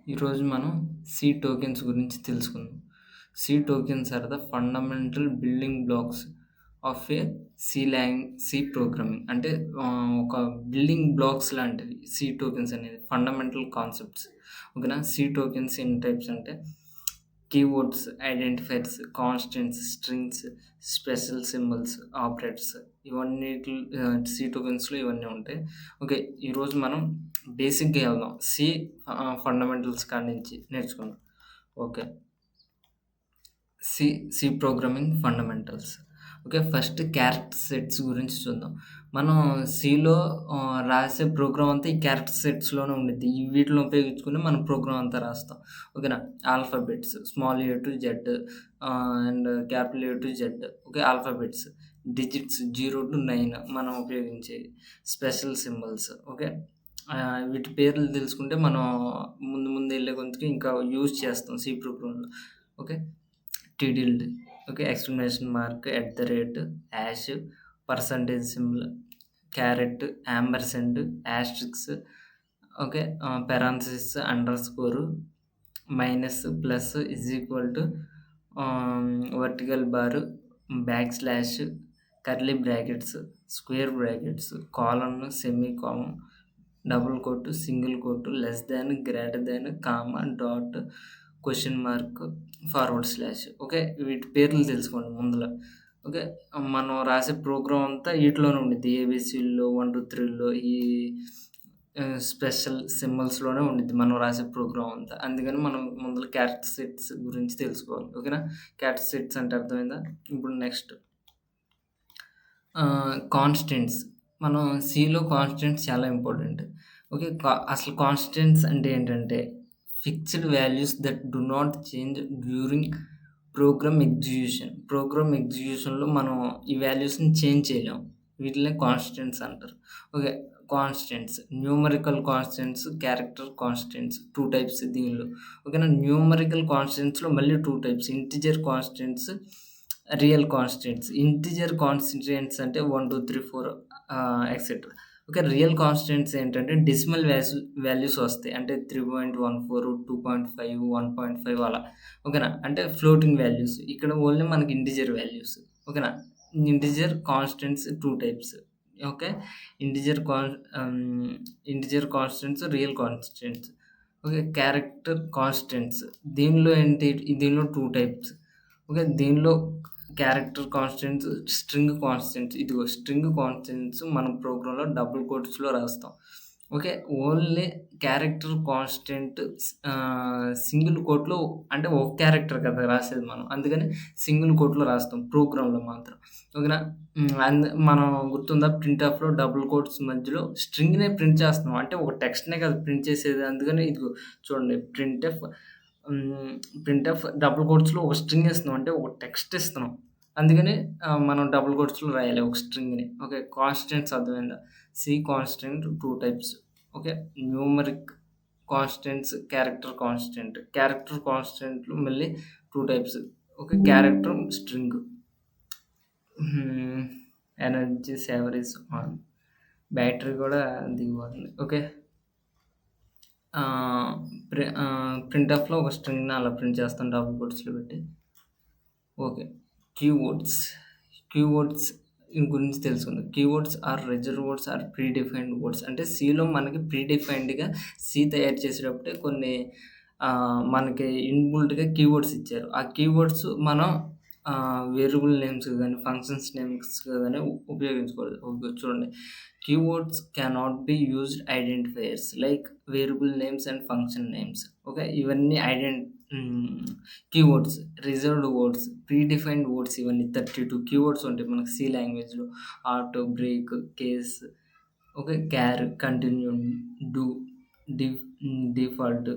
ఈరోజు మనం C tokens గురించి తెలుసుకుందాం. C tokens are the fundamental building blocks of a C programming. అంటే ఒక బిల్డింగ్ బ్లాక్స్ లాంటివి సి టోకెన్స్ అనేది ఫండమెంటల్ కాన్సెప్ట్స్. ఓకేనా. సి టోకెన్స్ ఎన్ని టైప్స్ అంటే keywords, identifiers, constants, strings, special symbols, operators ఇవన్నిటి సి టోకెన్స్‌లో ఇవన్నీ ఉంటాయి. ఓకే. ఈరోజు మనం బేసిక్‌గా వెళ్దాం. ఫండమెంటల్స్ కాడ నుంచి నేర్చుకుందాం. Okay. C C programming fundamentals. Okay. First character sets గురించి చూద్దాం. మనం సిలో రాసే ప్రోగ్రామ్ అంతా ఈ క్యారెక్టర్ సెట్స్‌లోనే ఉండిద్ది. వీటిని ఉపయోగించుకొని మనం ప్రోగ్రామ్ అంతా రాస్తాం. ఓకేనా. Alphabets small A to Z and capital A to Z. Okay. Alphabets, digits 0-9 మనం ఉపయోగించేవి. Special symbols. ఓకే. వీటి పేర్లు తెలుసుకుంటే మనం ముందు ముందు వెళ్ళే కొద్దికి ఇంకా యూజ్ చేస్తాం సి ప్రోగ్రామ్‌లో. Okay. Tilde. Okay. Exclamation mark, at the rate, hash, percentage symbol, caret, ampersand, asterisk. Okay. Parenthesis, underscore, minus, plus, is equal to, vertical bar, back slash, curly brackets, square brackets, colon, semicolon, double quote, single quote, less than, greater than, comma, dot, question mark, forward slash. Okay. వీటి పేర్లు తెలుసుకోండి ముందుల. Okay. మనం రాసే programme అంతా ఈటిలోనే ఉండిద్ది. ఏబీసీల్లో 1, 2, 3లో ఈ special సింబల్స్‌లోనే ఉండిద్ది మనం రాసే ప్రోగ్రామ్ అంతా. అందుకని మనం ముందుల క్యారెక్టర్ సెట్స్ గురించి తెలుసుకోవాలి. ఓకేనా. క్యారెక్టర్ సెట్స్ అంటే అర్థమైందా? ఇప్పుడు నెక్స్ట్ కాన్స్టెంట్స్. మనం సిలో కాన్స్టెంట్స్ చాలా ఇంపార్టెంట్. ఓకే. అసలు కాన్స్టెంట్స్ అంటే ఏంటంటే fixed values that do not change during program execution. Program ఎగ్జిక్యూషన్‌లో మనం ఈ వాల్యూస్‌ని చేంజ్ చేయలేం. వీటిల్నే కాన్స్టెంట్స్ అంటారు. Okay. Constants, numerical constants, character constants 2 types దీనిలో. ఓకేనా. న్యూమరికల్ కాన్స్టెంట్స్‌లో మళ్ళీ 2 types. Integer constants, real constants. Integer constants అంటే 1, 2, 3, 4 ఎక్సెట్రా. ఓకే. రియల్ కాన్స్టెంట్స్ ఏంటంటే డెసిమల్ వాల్యూస్ వస్తాయి. అంటే 3.14, 2.5, 1.5 అలా. ఓకేనా. అంటే ఫ్లోటింగ్ వాల్యూస్. ఇక్కడ ఓన్లీ మనకి ఇంటిజర్ వాల్యూస్. ఓకేనా. Integer constants 2 types. Okay. Integer integer constants, real constants. Okay. Character constants. దీనిలో ఏంటి? దీనిలో 2 టైప్స్. ఓకే. దీనిలో క్యారెక్టర్ కాన్స్టెంట్స్, స్ట్రింగ్ కాన్స్టెంట్స్. ఇదిగో స్ట్రింగ్ కాన్స్టెంట్స్ మనం ప్రోగ్రామ్‌లో డబుల్ కోట్స్‌లో రాస్తాం. Okay. Only character constant single కోట్‌లో, అంటే ఒక క్యారెక్టర్ కదా రాసేది మనం. అందుకని సింగిల్ కోట్‌లో రాస్తాం ప్రోగ్రామ్‌లో మాత్రం. ఓకేనా. మనం గుర్తుందా ప్రింట్ఎఫ్‌లో డబుల్ కోట్స్ మధ్యలో స్ట్రింగ్‌నే ప్రింట్ చేస్తున్నాం. అంటే ఒక టెక్స్ట్‌నే కదా ప్రింట్ చేసేది. అందుకని ఇదిగో చూడండి హ్మ్. ప్రింట్ఎఫ్ డబుల్ కోట్స్‌లో ఒక స్ట్రింగ్ ఇస్తున్నాం. అంటే ఒక టెక్స్ట్ ఇస్తున్నాం. అందుకని మనం డబుల్ కోట్స్‌లో రాయాలి ఒక స్ట్రింగ్‌ని. ఓకే. కాన్స్టెంట్స్ అర్థమైందా? C constant 2 types. Okay. Numeric constants, character constant. Character కాన్స్టెంట్‌లు మళ్ళీ 2 types. Okay. Character, string. Hmm. Energy saver is on. Battery కూడా దిగిపోతుంది. ఓకే. ప్రింట్ఎఫ్‌లో ఒక స్ట్రింగ్‌ని అలా ప్రింట్ చేస్తాం డబుల్ కోట్స్‌లో పెట్టి. ఓకే. కీవర్డ్స్. కీవర్డ్స్ గురించి తెలుసుకుందాం. Keywords are reserved words are predefined words. అంటే సిలో మనకి ప్రీ డిఫైన్డ్‌గా సి తయారు చేసేటప్పుడే కొన్ని మనకి ఇన్‌బుల్ట్‌గా కీవర్డ్స్ ఇచ్చారు. ఆ కీవర్డ్స్ మనం వేరియబుల్ నేమ్స్‌గా గాని, ఫంక్షన్స్ నేమ్స్‌గా గాని ఉపయోగించుకోవాలి. చూడండి. Keywords cannot be used identifiers like variable names and function names. Okay. ఇవన్నీ keywords, reserved words, predefined words ఇవన్నీ 32 కీవర్డ్స్ ఉంటాయి మనకు సి లాంగ్వేజ్‌లో. Auto, break, case, okay. Char, continue, do, default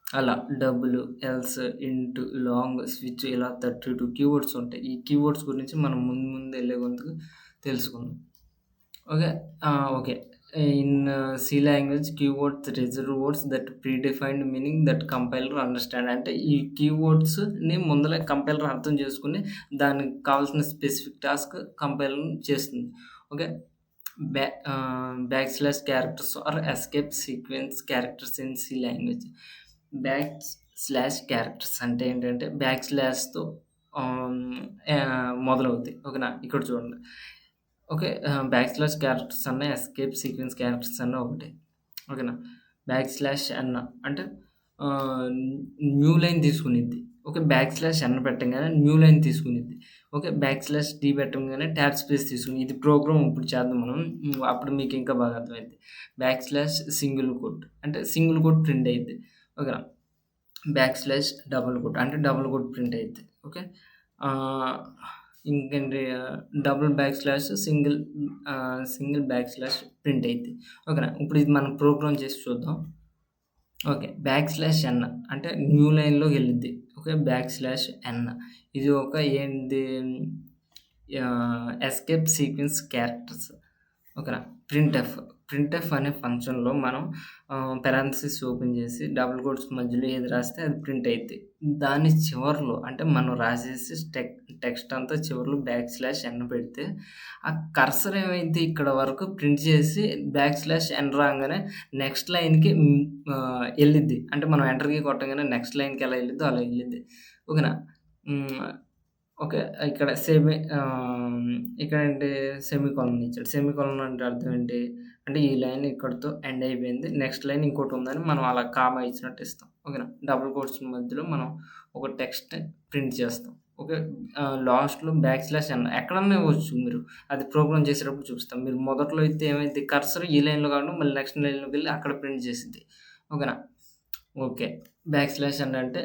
అలా double, else, int, long, switch ఇలా 32 keywords ఉంటాయి. ఈ keywords గురించి మనం ముందు ముందు ఎళ్ళే కొద్దీ తెలుసుకుందాం. Okay. Okay. In C language keywords reserved words that predefined meaning that compiler understand. అంటే ఈ కీవర్డ్స్‌ని ముందలే కంపైలర్ అర్థం చేసుకొని దానికి కావాల్సిన స్పెసిఫిక్ టాస్క్ కంపైలర్ చేస్తుంది. Okay. Back slash characters are escape sequence characters in C language. Backslash characters అంటే ఏంటంటే బ్యాక్ స్లాష్‌తో మొదలవుతాయి. ఓకేనా? ఇక్కడ చూడండి. ఓకే. బ్యాక్ స్లాష్ క్యారెక్టర్స్ అన్న ఎస్కేప్ సీక్వెన్స్ క్యారెక్టర్స్ అన్న ఒకటే. ఓకేనా? బ్యాక్ స్లాష్ ఎన్ అంటే ఆహ్, న్యూ లైన్ తీసుకునిద్ది. ఓకే. బ్యాక్ స్లాష్ ఎన్ పెట్టంగానే న్యూ లైన్ తీసుకునిద్ది. ఓకే. బ్యాక్ స్లాష్ టీ పెట్టంగానే ట్యాబ్ స్పేస్ తీసుకుని ఇది ప్రోగ్రామ్ ఇప్పుడు చేద్దాం మనం. అప్పుడు మీకు ఇంకా బాగా అర్థమైద్ది. బ్యాక్ స్లాష్ సింగిల్ కోట్ అంటే సింగిల్ కోట్ ప్రింట్ అయ్యిద్ది. ఓకేనా? బ్యాక్ స్లాష్ డబుల్ కోట్ అంటే డబుల్ కోట్ ప్రింట్ అయ్యిద్ది. ఓకే. ఆహ్, ఇంకేంటి double back slash single back slash print అయ్యిద్ది. ఓకేనా? ఇప్పుడు ఇది మనం ప్రోగ్రామ్ చేసి చూద్దాం. ఓకే. బ్యాక్ స్లాష్ ఎన్ అంటే న్యూ లైన్‌లోకెళ్ళిద్ది. ఓకే. బ్యాక్ స్లాష్ ఎన్ ఇది ఒక ఏంది ఎస్కేప్ సీక్వెన్స్ క్యారెక్టర్స్. ఓకేనా? ప్రింట్ఎఫ్. ప్రింట్ఎఫ్ అనే ఫంక్షన్‌లో మనం పారాంథసిస్ ఓపెన్ చేసి డబుల్ కోట్స్ మధ్యలో ఏది రాస్తే అది ప్రింట్ అయిద్ది. దాని చివర్లో అంటే మనం రాసేసి టెక్స్ట్ అంతా చివర్లో బ్యాక్ స్లాష్ ఎన్ పెడితే ఆ కర్సర్ ఏమైద్ది ఇక్కడ వరకు ప్రింట్ చేసి బ్యాక్ స్లాష్ ఎన్ రాంగానే నెక్స్ట్ లైన్‌కి ఎళ్ళిద్ది. అంటే మనం ఎంటర్ కీ కొట్టంగానే నెక్స్ట్ లైన్‌కి ఎలా ఎళ్ళిద్దో అలా ఎళ్ళిద్ది. ఓకేనా? హ్మ్. ఓకే. ఇక్కడ ఇక్కడేంటి సెమికోలన్ ఇచ్చాడు. సెమికోలన్ అంటే అర్థం ఏంటి? అంటే ఈ లైన్ ఇక్కడితో ఎండ్ అయిపోయింది. నెక్స్ట్ లైన్ ఇంకోటుందని మనం అలా కామా ఇచ్చినట్టు ఇస్తాం. ఓకేనా? డబుల్ కోట్స్ మధ్యలో మనం ఒక టెక్స్ట్ ప్రింట్ చేస్తాం. ఓకే. లాస్ట్‌లో బ్యాక్ స్లాష్ ఎన్ ఎక్కడన్నా ఇవ్వచ్చు మీరు. అది ప్రోగ్రామ్ చేసేటప్పుడు చూపిస్తాం. మీరు మొదట్లో అయితే ఏమైద్ది కర్సర్ ఈ లైన్‌లో కాకుండా మళ్ళీ నెక్స్ట్ లైన్‌లోకెళ్ళి అక్కడ ప్రింట్ చేసిద్ది. ఓకేనా? ఓకే. బ్యాక్ స్లాష్ ఎన్ అంటే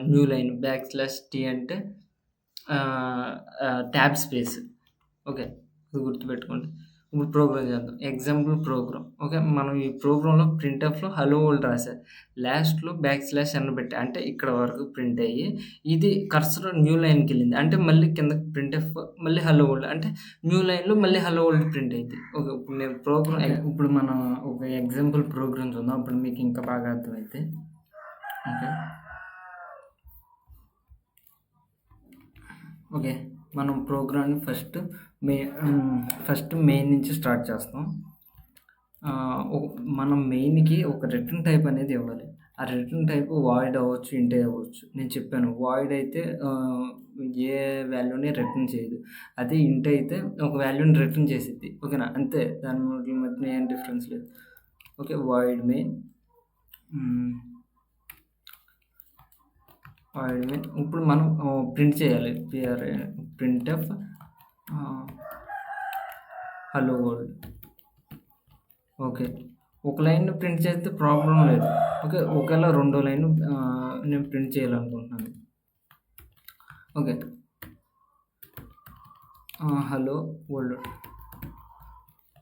new line. Back slash T అంటే ఆహ్, ట్యాబ్ స్పేస్. ఓకే. ఇది గుర్తుపెట్టుకోండి. ఇప్పుడు ప్రోగ్రామ్ చేద్దాం. Example programme. ఓకే. మనం ఈ ప్రోగ్రామ్‌లో ప్రింట్ఎఫ్‌లో హలో వరల్డ్ రాశా. లాస్ట్‌లో బ్యాక్ స్లాష్ ఎన్ పెట్టా. అంటే ఇక్కడ వరకు ప్రింట్ అయ్యి, ఇది కర్సర్ న్యూ లైన్‌కెళ్ళింది. అంటే మళ్ళీ కిందకి ప్రింట్ఎఫ్ మళ్ళీ హలో వరల్డ్ అంటే న్యూ లైన్‌లో మళ్ళీ హలో వరల్డ్ ప్రింట్ అయిద్ది. ఓకే. ఇప్పుడు నేను ప్రోగ్రామ్ ఇప్పుడు మనం ఒక ఎగ్జాంపుల్ ప్రోగ్రామ్ చూద్దాం. అప్పుడు మీకు ఇంకా బాగా అర్థమైద్ది. ఓకే. ఓకే. మనం ప్రోగ్రామ్‌ని ఫస్ట్ మెయిన్ నుంచి స్టార్ట్ చేస్తాం. ఆహ్, ఒ మనం మెయిన్‌కి ఒక రిటర్న్ టైప్ అనేది ఇవ్వాలి. ఆ రిటర్న్ టైప్ వాయిడ్ అవ్వచ్చు, ఇంట్ అవ్వచ్చు. నేను చెప్పాను వాయిడ్ అయితే ఏ వాల్యూని రిటర్న్ చేయదు. అదే ఇంట్ అయితే ఒక వాల్యూని రిటర్న్ చేసిద్ది. ఓకేనా? అంతే దాని మూడిల మధ్యన ఏం డిఫరెన్స్ లేదు. ఓకే. వాయిడ్ మెయిన్ హ్మ్. వాయిడ్ మెయిన్ ఇప్పుడు మనం ప్రింట్ చేయాలి. ప్రింట్ఎఫ్ ఆహ్, హలో వరల్డ్. ఓకే. ఒక లైన్ ప్రింట్ చేస్తే ప్రాబ్లమ్ లేదు. ఓకే. ఒకవేళ రెండో లైన్ నేను ప్రింట్ చేయాలనుకుంటున్నాను. Okay. Hello world.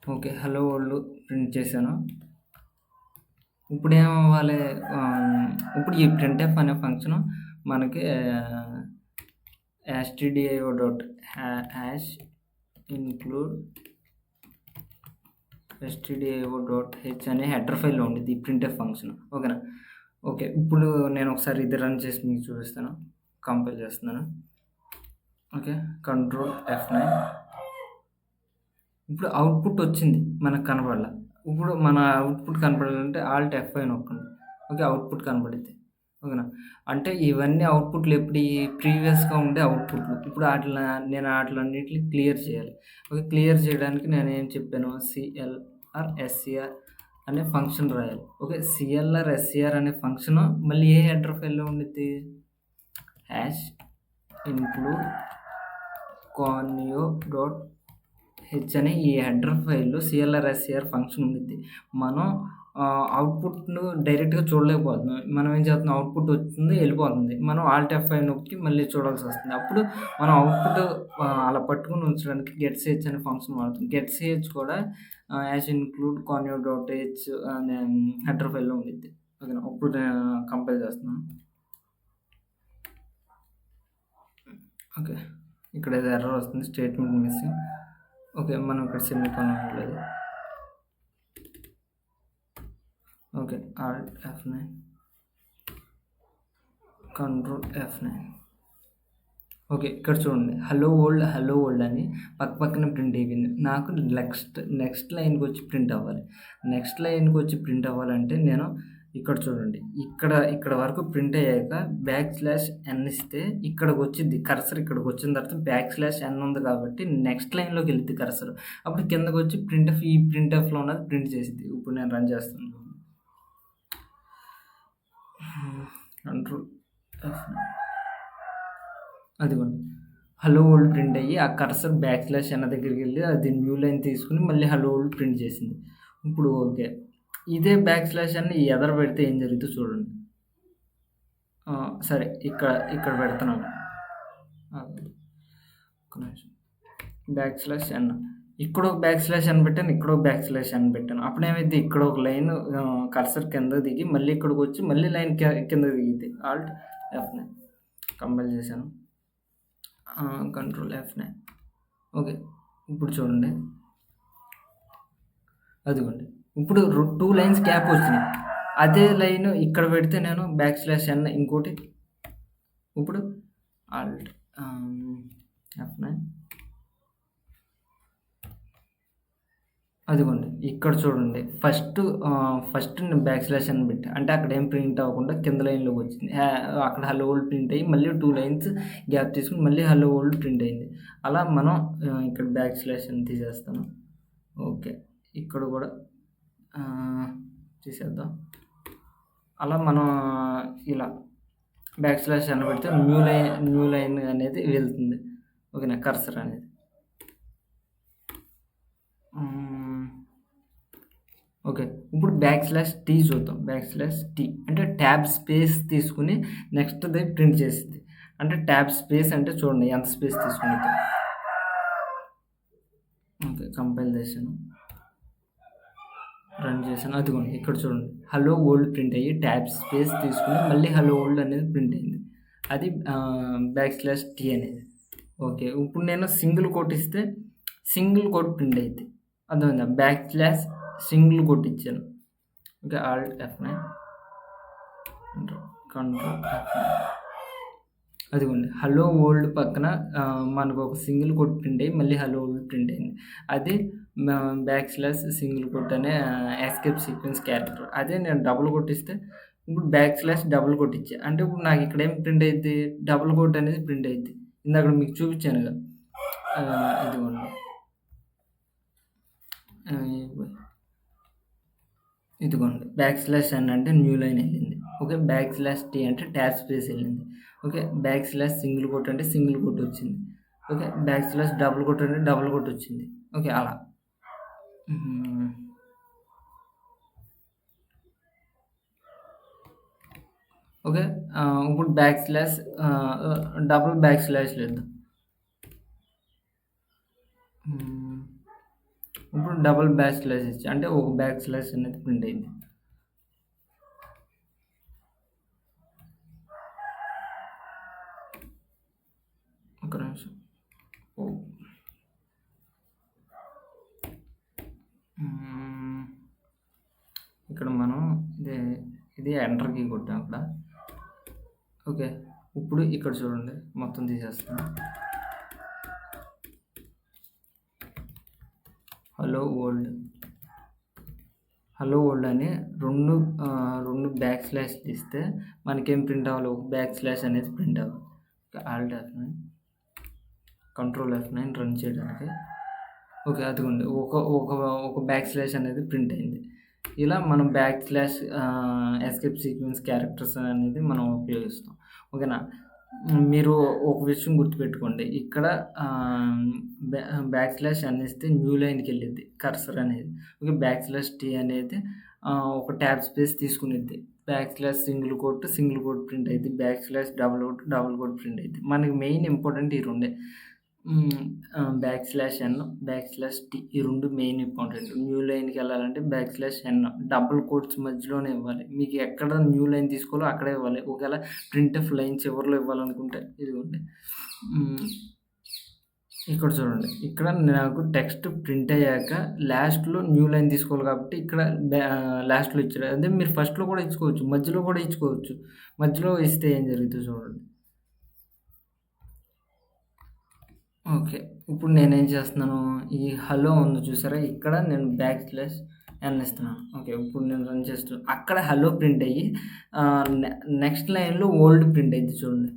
Okay. Hello world print చేశాను. ఇప్పుడేమవ్వాలి ఇప్పుడు ఈ ప్రింట్ఎఫ్ అనే ఫంక్షన్ మనకి stdio dot hash include stdio.h అనే హెడర్ ఫైల్‌లో ఉండిద్ది ఈ ప్రింట్ఎఫ్ ఫంక్షన్. ఓకేనా? ఓకే. ఇప్పుడు నేను ఒకసారి ఇది రన్ చేసి మీకు చూపిస్తాను. కంపైల్ చేస్తున్నాను. ఓకే. కంట్రోల్ F9 ఇప్పుడు అవుట్‌పుట్ వచ్చింది. మనకు కనపడలా. ఇప్పుడు మన అవుట్‌పుట్ కనపడాలంటే ఆల్ట్ F5 నొక్కండి. ఓకే. అవుట్‌పుట్ కనపడిద్ది. ఓకేనా? అంటే ఇవన్నీ అవుట్‌పుట్‌లు ఎప్పుడియి ప్రీవియస్‌గా ఉండే అవుట్‌పుట్‌లు. ఇప్పుడు నేను ఆటిలన్నిటిని క్లియర్ చేయాలి. ఓకే. క్లియర్ చేయడానికి నేనేం చెప్పాను clr.scr అనే ఫంక్షన్ రాయాలి. ఓకే. clr.scr అనే ఫంక్షన్ మళ్ళీ ఏ హెడర్ ఫైల్‌లో ఉండిద్ది? హ్యాష్ ఇంక్లూడ్ conio.h అనే ఈ హెడర్ ఫైల్‌లో clr.scr ఫంక్షన్ ఉండిద్ది. మనం అవుట్‌పుట్‌ను డైరెక్ట్‌గా చూడలేకపోతున్నాం. మనం ఏం చేస్తున్నాం అవుట్‌పుట్ వస్తుంది, ఎళ్ళిపోతుంది. మనం ఆల్ట్ F5 నొక్కి మళ్ళీ చూడాల్సొస్తుంది. అప్పుడు మనం అవుట్‌పుట్ అలా పట్టుకొని ఉంచడానికి getch అనే ఫంక్షన్ వాడతాం. getch కూడా యాజ్ ఇంక్లూడ్ conio.h అనే హెడర్ ఫైల్‌లో ఉండిద్ది. ఓకేనా? ఇప్పుడు కంపైల్ చేస్తున్నాను. ఓకే. ఇక్కడ ఏదో ఎర్రర్ వస్తుంది. Statement missing. ఓకే. మనం ఇక్కడ సెమికోలన్ ఇవ్వలేదు. Okay. Alt F9 control F9 okay. ఇక్కడ చూడండి హలో వరల్డ్ అని పక్కనే ప్రింట్ అయిపోయింది. నాకు నెక్స్ట్ లైన్‌కొచ్చి ప్రింట్ అవ్వాలి. నెక్స్ట్ లైన్‌కొచ్చి ప్రింట్ అవ్వాలంటే నేను ఇక్కడ చూడండి. ఇక్కడ వరకు ప్రింట్ అయ్యాక బ్యాక్/ఎన్ ఇస్తే ఇక్కడికొచ్చిద్ది. కర్సర్ ఇక్కడికొచ్చిన తర్వాత బ్యాక్/ఎన్ ఉంది కాబట్టి నెక్స్ట్ లైన్‌లోకెళ్ళిద్ది కర్సర్. అప్పుడు కిందకొచ్చి ఈ ప్రింట్ఎఫ్‌లో ఉన్నది ప్రింట్ చేసిద్ది. ఇప్పుడు నేను రన్ చేస్తాను. కంట్రోల్ ఎఫ్ అదిగోండి. హలో వరల్డ్ ప్రింట్ అయ్యి ఆ కర్సర్ బ్యాక్/ఎన్ దగ్గరికెళ్ళి అది న్యూ లైన్ తీసుకొని మళ్ళీ హలో వరల్డ్ ప్రింట్ చేసింది. ఇప్పుడు ఓకే. ఇదే బ్యాక్/ఎన్ ఎదర పెడితే ఏం జరుగుద్దో చూడండి. సరే ఇక్కడ పెడుతున్నాను. ఒక్క నిమిషం. బ్యాక్/ఎన్ ఇక్కడొక బ్యాక్/ఎన్ పెట్టాను. ఇక్కడొక బ్యాక్/ఎన్ పెట్టాను. అప్పుడేమైద్ది ఇక్కడ ఒక లైన్ కర్సర్ కిందకి దిగి మళ్ళీ ఇక్కడికొచ్చి మళ్ళీ లైన్ కిందకి దిగిద్ది. ఆల్ట్ F9 కంపైల్ చేశాను. Control F9 okay. ఇప్పుడు చూడండి. అదిగోండి. ఇప్పుడు 2 లైన్స్ గ్యాప్ వచ్చినాయి. అదే లైన్ ఇక్కడ పెడితే నేను బ్యాక్/ఎన్ ఇంకోటి ఇప్పుడు ఆల్ట్ F9 అదిగోండి. ఇక్కడ చూడండి. ఫస్ట్ నేను బ్యాక్/ఎన్ పెట్టా. అంటే అక్కడ ఏం ప్రింట్ అవ్వకుండా కింద లైన్‌లోకి వచ్చింది. అక్కడ హలో వరల్డ్ ప్రింట్ అయ్యి మళ్ళీ 2 లైన్స్ గ్యాప్ తీసుకొని మళ్ళీ హలో వరల్డ్ ప్రింట్ అయింది. అలా మనం ఇక్కడ బ్యాక్/ఎన్ తీసేస్తాను. ఓకే. ఇక్కడ కూడా తీసేద్దాం. అలా మనం ఇలా బ్యాక్/ఎన్ పెడితే న్యూ లైన్ అనేది వెళ్తుంది. ఓకేనా? కర్సర్ అనేది. ఓకే. ఇప్పుడు బ్యాక్/టీ చూద్దాం. బ్యాక్/టీ అంటే ట్యాబ్ స్పేస్ తీసుకొని నెక్స్ట్‌ది ప్రింట్ చేసిద్ది. అంటే ట్యాబ్ స్పేస్ అంటే చూడండి ఎంత స్పేస్ తీసుకునిద్దో. ఓకే. కంపైల్ చేశాను. రన్ చేశాను. అదిగోండి. ఇక్కడ చూడండి. హలో వరల్డ్ ప్రింట్ అయ్యి ట్యాబ్ స్పేస్ తీసుకొని మళ్ళీ హలో వరల్డ్ అనేది ప్రింట్ అయింది. అది బ్యాక్/టీ అనేది. ఓకే. ఇప్పుడు నేను సింగిల్ కోట్ ఇస్తే సింగిల్ కోట్ ప్రింట్ అయింది. అర్థమైందా? సింగిల్ కోట్ ఇచ్చాను. Okay. Alt F9 control F9 అదిగోండి. హలో వరల్డ్ పక్కన మనకు ఒక సింగిల్ కోట్ ప్రింట్ అయ్యి మళ్ళీ హలో వరల్డ్ ప్రింట్ అయింది. అది సింగిల్ కోట్ అనే ఎస్కేప్ సీక్వెన్స్ క్యారెక్టర్. అదే నేను డబుల్ కొట్టిస్తే ఇప్పుడు డబుల్ కోట్ ఇచ్చా. అంటే ఇప్పుడు నాకు ఇక్కడ ఏం ప్రింట్ అయిద్ది? డబుల్ కోట్ అనేది ప్రింట్ అయిద్ది. ఇందాక మీకు చూపించాను కదా. ఇదిగోండి. ఇదిగోండి. బ్యాక్/ఎన్ అంటే న్యూ లైన్ వెళ్ళింది. ఓకే. బ్యాక్/టీ అంటే ట్యాబ్ స్పేస్ వెళ్ళింది. ఓకే. సింగిల్ కోట్ అంటే సింగిల్ కోట్ వచ్చింది. ఓకే. డబుల్ కోట్ అంటే డబుల్ కోట్ వచ్చింది. ఓకే. అలా ఓకే. ఇప్పుడు డబుల్ బ్యాక్/లేద్దాం. ఇప్పుడు డబుల్ బ్యాక్/స్లాష్ ఇచ్చి అంటే ఒక బ్యాక్/స్లాష్ అనేది ప్రింట్ అయింది. ఒక నిమిషం. ఇక్కడ మనం ఇది ఎంటర్ కీ కొట్టాం అక్కడ. ఓకే. ఇప్పుడు ఇక్కడ చూడండి. మొత్తం తీసేస్తాను. హలో వరల్డ్ అని రెండు బ్యాక్/స్లాష్లు ఇస్తే మనకేం ప్రింట్ అవ్వాలి? ఒక బ్యాక్/స్లాష్ అనేది ప్రింట్ అవ్వాలి. Alt F9 control F9 run చేయడానికి. ఓకే. అదిగోండి. ఒక బ్యాక్/స్లాష్ అనేది ప్రింట్ అయింది. ఇలా మనం ఎస్కేప్ సీక్వెన్స్ క్యారెక్టర్స్ అనేది మనం ఉపయోగిస్తాం. ఓకేనా? మీరు ఒక విషయం గుర్తుపెట్టుకోండి. ఇక్కడ బ్యాక్/ఎన్ ఇస్తే న్యూ లైన్‌కి వెళ్ళిద్ది కర్సర్ అనేది. ఓకే. బ్యాక్/టీ అనేది ఒక ట్యాబ్ స్పేస్ తీసుకునిద్ది. సింగిల్ కోట్ ప్రింట్ అయింది. డబుల్ కోట్ ప్రింట్ అయింది. మనకి మెయిన్ ఇంపార్టెంట్ ఈ రెండే. బ్యాక్/ఎన్, టీ ఈ రెండు మెయిన్ ఇంపార్టెంట్. న్యూ లైన్‌కి వెళ్ళాలంటే బ్యాక్/ఎన్ డబుల్ కోట్స్ మధ్యలోనే ఇవ్వాలి. మీకు ఎక్కడ న్యూ లైన్ తీసుకోవాలో అక్కడే ఇవ్వాలి. ఒకవేళ ప్రింట్ఎఫ్ లైన్ చివరిలో ఇవ్వాలనుకుంటే ఇదిగోండి. ఇక్కడ చూడండి. ఇక్కడ నాకు టెక్స్ట్ ప్రింట్ అయ్యాక లాస్ట్‌లో న్యూ లైన్ తీసుకోవాలి కాబట్టి ఇక్కడ లాస్ట్‌లో ఇచ్చాడు. అదే మీరు ఫస్ట్‌లో కూడా ఇచ్చుకోవచ్చు. మధ్యలో కూడా ఇచ్చుకోవచ్చు. మధ్యలో ఇస్తే ఏం జరుగుతుందో చూడండి. ఓకే. ఇప్పుడు నేనేం చేస్తున్నాను? ఈ హలో ఉంది చూసారా? ఇక్కడ నేను ఎన్ ఇస్తున్నాను. ఓకే. ఇప్పుడు నేను రన్ చేస్తూ అక్కడ హలో ప్రింట్ అయ్యి నె నెక్స్ట్ లైన్‌లో ఓల్డ్ ప్రింట్ అయ్యిద్ది చూడండి.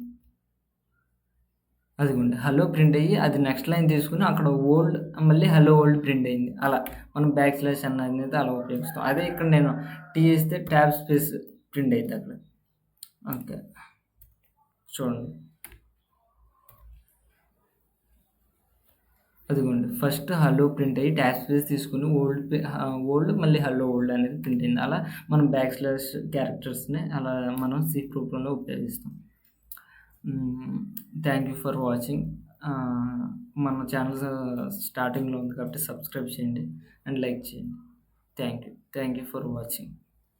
అదిగోండి. హలో ప్రింట్ అయ్యి అది నెక్స్ట్ లైన్ తీసుకొని అక్కడ ఓల్డ్ మళ్ళీ హలో ఓల్డ్ ప్రింట్ అయింది. అలా మనం బ్యాక్ స్లాష్ ఎన్ అనేది అలా ఉపయోగిస్తాం. అదే ఇక్కడ నేను టీ ఇస్తే ట్యాబ్ స్పేస్ ప్రింట్ అయిద్ది అక్కడ. ఓకే. చూడండి. అదిగోండి. ఫస్ట్ హలో ప్రింట్ అయ్యి ట్యాబ్ స్పేస్ తీసుకొని ఓల్డ్ మళ్ళీ హలో ఓల్డ్ అనేది ప్రింట్ అయింది. అలా మనం బ్యాక్ స్లాష్ క్యారెక్టర్స్‌ని అలా మనం సి ప్రోగ్రామ్‌లో ఉపయోగిస్తాం. Thank you for watching. మన ఛానల్ స్టార్టింగ్‌లో ఉంది కాబట్టి సబ్స్క్రైబ్ చేయండి అండ్ లైక్ చేయండి. Thank you. Thank you for watching.